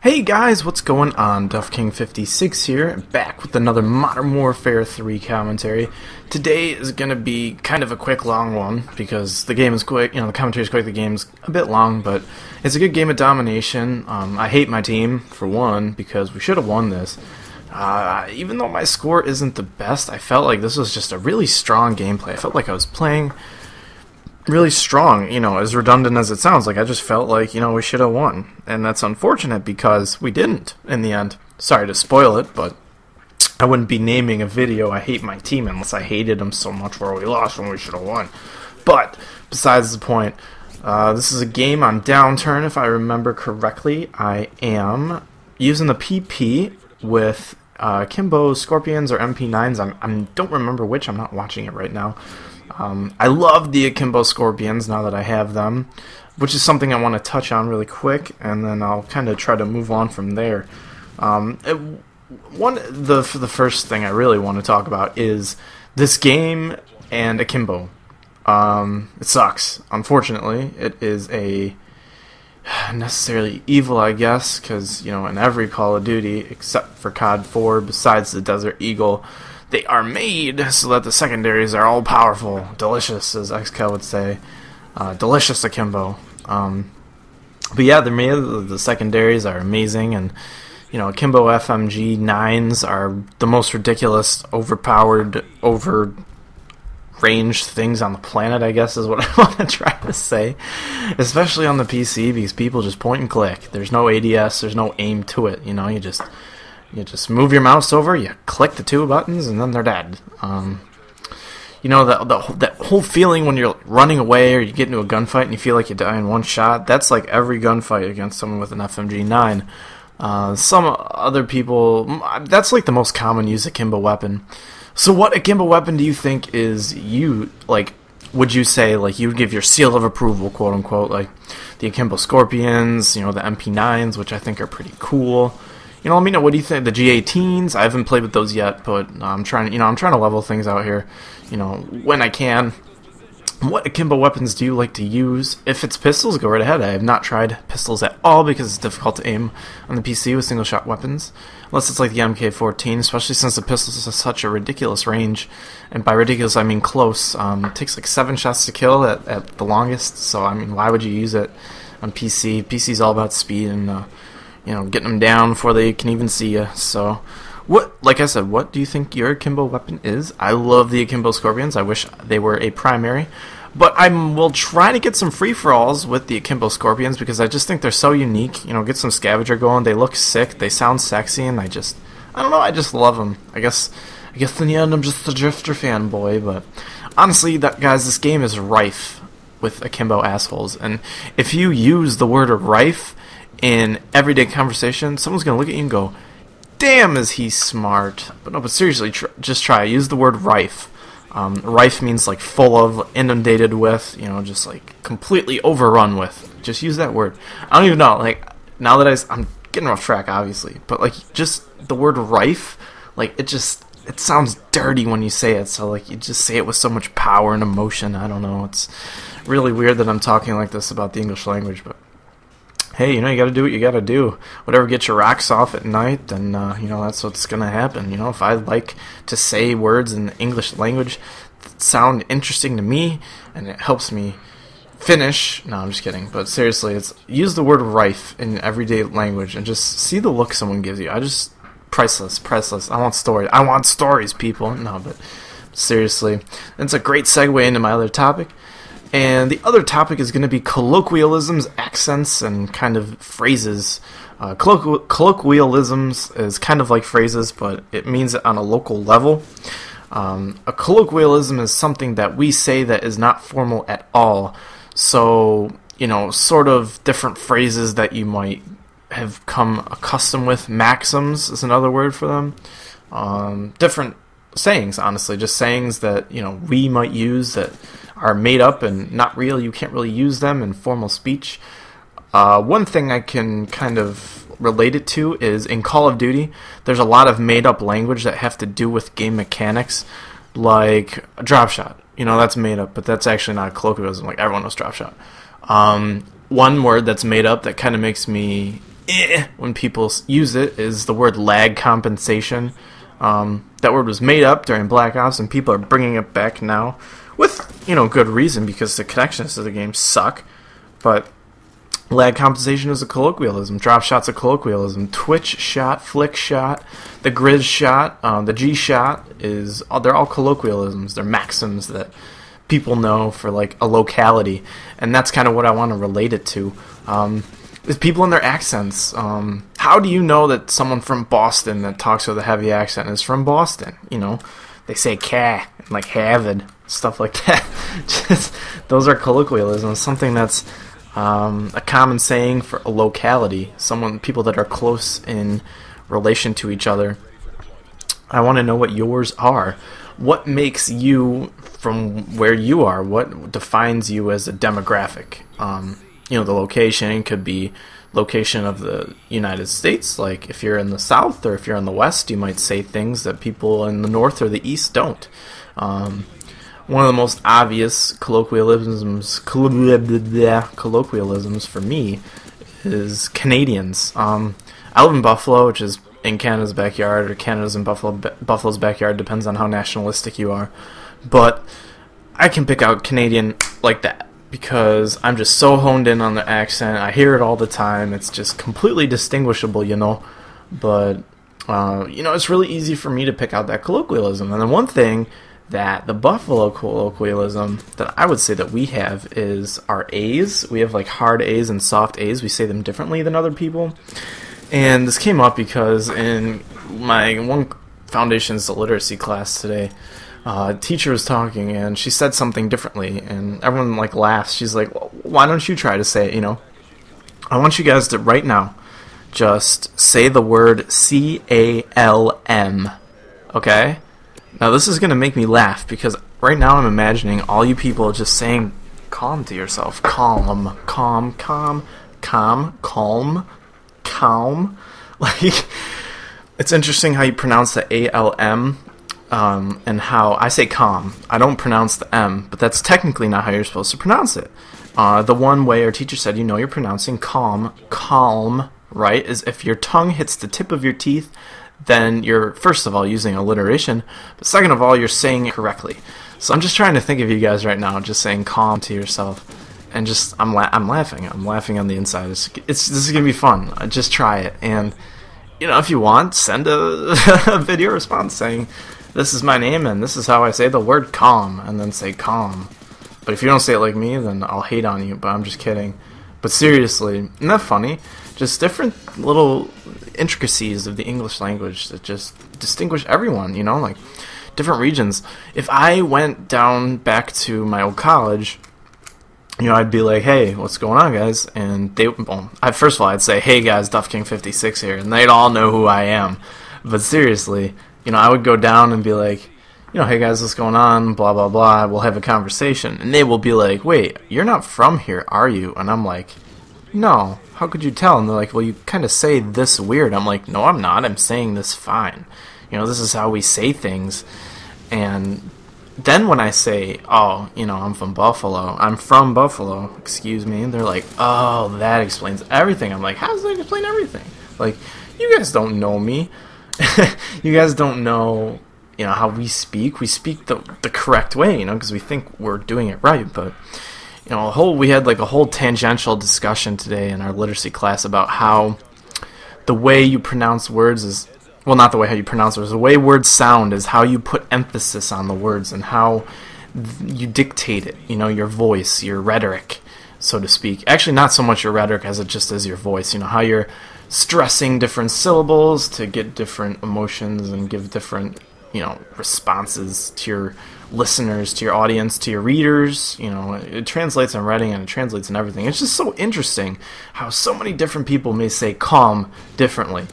Hey guys, what's going on? DuffKing56 here, back with another Modern Warfare 3 commentary. Today is going to be kind of a quick, long one, because the game is quick, the commentary is quick, the game's a bit long, but it's a good game of domination. I hate my team, for one, because we should have won this. Even though my score isn't the best, I felt like this was just a really strong gameplay. I felt like I was playing really strong, as redundant as it sounds. Like, I just felt like, we should have won. And that's unfortunate because we didn't in the end. Sorry to spoil it, but I wouldn't be naming a video I hate my team unless I hated them so much where we lost when we should have won. But, besides the point, this is a game on downturn, if I remember correctly. I am using the PP with Akimbo Scorpions or MP9s. I don't remember which. I'm not watching it right now. I love the Akimbo Scorpions now that I have them, which is something I want to touch on really quick, and then I'll kind of try to move on from there. The first thing I really want to talk about is this game and Akimbo. It sucks. Unfortunately, it is a necessarily evil, I guess, because, in every Call of Duty, except for COD 4, besides the Desert Eagle, they are made so that the secondaries are all powerful. Delicious, as XCal would say. Delicious Akimbo. But yeah, they're made. The secondaries are amazing, and Akimbo FMG9s are the most ridiculous, overpowered, overranged things on the planet, I guess is what I want to try to say. Especially on the PC, because people just point and click. There's no ADS, there's no aim to it. You just move your mouse over, you click the two buttons, and then they're dead. That whole feeling when you're running away or you get into a gunfight and you feel like you die in one shot, that's like every gunfight against someone with an FMG9. Some other people, that's like the most common used Akimbo weapon. So what Akimbo weapon do you think is would you say, you would give your seal of approval, quote unquote, like the Akimbo Scorpions, the MP9s, which I think are pretty cool. Let me know, what do you think? The G18s, I haven't played with those yet, but I'm trying to level things out here, when I can. What Akimbo weapons do you like to use? If it's pistols, go right ahead. I have not tried pistols at all because it's difficult to aim on the PC with single-shot weapons, unless it's like the MK14, especially since the pistols have such a ridiculous range, and by ridiculous I mean close. It takes like 7 shots to kill at the longest, so why would you use it on PC? PC's all about speed and getting them down before they can even see you. So, like I said, what do you think your Akimbo weapon is? I love the Akimbo Scorpions. I wish they were a primary. But I will try to get some free-for-alls with the Akimbo Scorpions because I just think they're so unique. Get some scavenger going. They look sick. They sound sexy, and I don't know, I just love them. I guess in the end I'm just a Drifter fanboy, but honestly, guys, this game is rife with Akimbo assholes. And if you use the word rife in everyday conversation, someone's going to look at you and go, damn, is he smart. But seriously, just try. Use the word rife. Rife means like full of, inundated with, just like completely overrun with. Just use that word. I don't even know, now that I'm getting off track, obviously, but just the word rife, it sounds dirty when you say it, so you just say it with so much power and emotion. I don't know, it's really weird that I'm talking like this about the English language, but hey, you gotta do what you gotta do. Whatever gets your rocks off at night, then, that's what's gonna happen. If I like to say words in the English language that sound interesting to me, and it helps me finish, no, I'm just kidding, but seriously, use the word rife in everyday language, and just see the look someone gives you. Priceless. I want stories, people. No, but seriously, it's a great segue into my other topic. And the other topic is going to be colloquialisms, accents, and kind of phrases. Colloquialisms is kind of like phrases, but it means it on a local level. A colloquialism is something that we say that is not formal at all. So, sort of different phrases that you might have come accustomed with. Maxims is another word for them. Different sayings, honestly. Just sayings that, we might use that are made up and not real. You can't really use them in formal speech. One thing I can kind of relate it to is in Call of Duty, there's a lot of made up language that have to do with game mechanics, like a drop shot. That's made up, but that's actually not a colloquialism. Everyone knows drop shot. One word that's made up that kind of makes me when people use it is the word lag compensation. That word was made up during Black Ops, and people are bringing it back now with, good reason, because the connections to the game suck. But lag compensation is a colloquialism. Drop shot's a colloquialism. Twitch shot, flick shot, the grizz shot, the G shot they're all colloquialisms. They're maxims that people know for like a locality, and that's kind of what I want to relate it to. Is people in their accents. How do you know that someone from Boston that talks with a heavy accent is from Boston? They say "ca" and like "havid," stuff like that. Those are colloquialisms. Something that's a common saying for a locality. People that are close in relation to each other. I want to know what yours are. What makes you from where you are? What defines you as a demographic? The location could be location of the United States. Like if you're in the South or if you're in the West, you might say things that people in the North or the East don't. One of the most obvious colloquialisms for me is Canadians. I live in Buffalo, which is in Canada's backyard, or Canada's in Buffalo's backyard, depends on how nationalistic you are. But I can pick out Canadian like that, because I'm just so honed in on the accent. I hear it all the time. It's just completely distinguishable, But, it's really easy for me to pick out that colloquialism. And then one thing that the Buffalo colloquialism that I would say that we have is our A's. We have like hard A's and soft A's. We say them differently than other people. And this came up because in my one Foundations to Literacy class today, teacher was talking, and she said something differently, and everyone like laughs. She's like, well, why don't you try to say it? I want you guys to right now just say the word CALM. Okay? Now this is gonna make me laugh, because right now I'm imagining all you people just saying calm to yourself. Calm. Like, it's interesting how you pronounce the ALM. And how I say calm. I don't pronounce the M, but that's technically not how you're supposed to pronounce it. The one way our teacher said you're pronouncing calm, right, is if your tongue hits the tip of your teeth, then you're, first of all, using alliteration, but second of all, you're saying it correctly. So I'm just trying to think of you guys right now just saying calm to yourself, and just, I'm laughing. I'm laughing on the inside. This is going to be fun. Just try it, and, if you want, send a video response saying, this is my name, and this is how I say the word calm, and then say calm. But if you don't say it like me, then I'll hate on you, but I'm just kidding. But seriously, isn't that funny? Just different little intricacies of the English language that just distinguish everyone, like different regions. If I went down back to my old college, I'd be like, hey, what's going on, guys? And first of all, I'd say, hey, guys, Duff King 56 here, and they'd all know who I am. But seriously, I would go down and be like, hey guys, what's going on, blah, blah, blah, we'll have a conversation. And they will be like, wait, you're not from here, are you? And I'm like, no, how could you tell? And they're like, well, you kind of say this weird. I'm like, no, I'm not, I'm saying this fine. This is how we say things. And then when I say, oh, I'm from Buffalo, excuse me, and they're like, oh, that explains everything. I'm like, how does that explain everything? Like, you guys don't know me. You guys don't know, how we speak. We speak the correct way, because we think we're doing it right. But, we had like a whole tangential discussion today in our literacy class about how the way you pronounce words is, well, not the way how you pronounce words, the way words sound is how you put emphasis on the words and how you dictate it, your voice, your rhetoric, so to speak. Actually, not so much your rhetoric as it just is your voice, how you're stressing different syllables to get different emotions and give different, responses to your listeners, to your audience, to your readers. It translates in writing and it translates in everything. It's just so interesting how so many different people may say calm differently.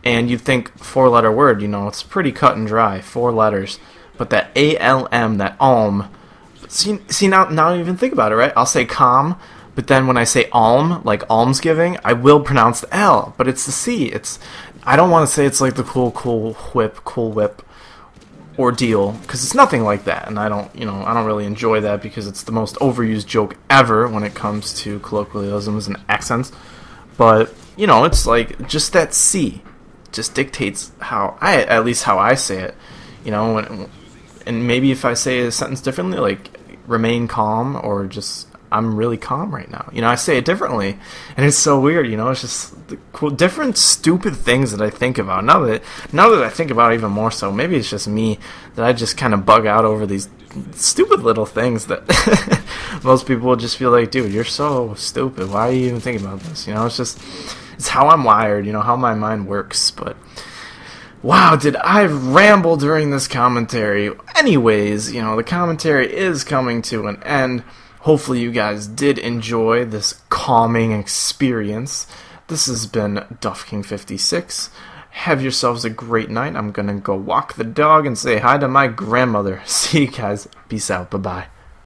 And you'd think four-letter word, it's pretty cut and dry, 4 letters. But that ALM, that alm, see now even think about it, right? I'll say calm, but then when I say alm, like almsgiving, I will pronounce the L, but it's the C. I don't want to say it's like the cool whip ordeal, because it's nothing like that, and I don't really enjoy that, because it's the most overused joke ever when it comes to colloquialisms and accents. But you know, it's like just that C just dictates at least how I say it, you know, and maybe if I say a sentence differently, like remain calm, or just I'm really calm right now, you know, I say it differently, and it's so weird, you know, it's just the cool, different stupid things that I think about. Now that I think about it even more so, maybe it's just me that I just kind of bug out over these stupid little things that most people will just feel like, dude, you're so stupid, why are you even thinking about this, you know, it's how I'm wired, you know, how my mind works. But wow, did I ramble during this commentary. Anyways, you know, the commentary is coming to an end. Hopefully you guys did enjoy this calming experience. This has been Duff King 56. Have yourselves a great night. I'm gonna go walk the dog and say hi to my grandmother. See you guys. Peace out. Bye-bye.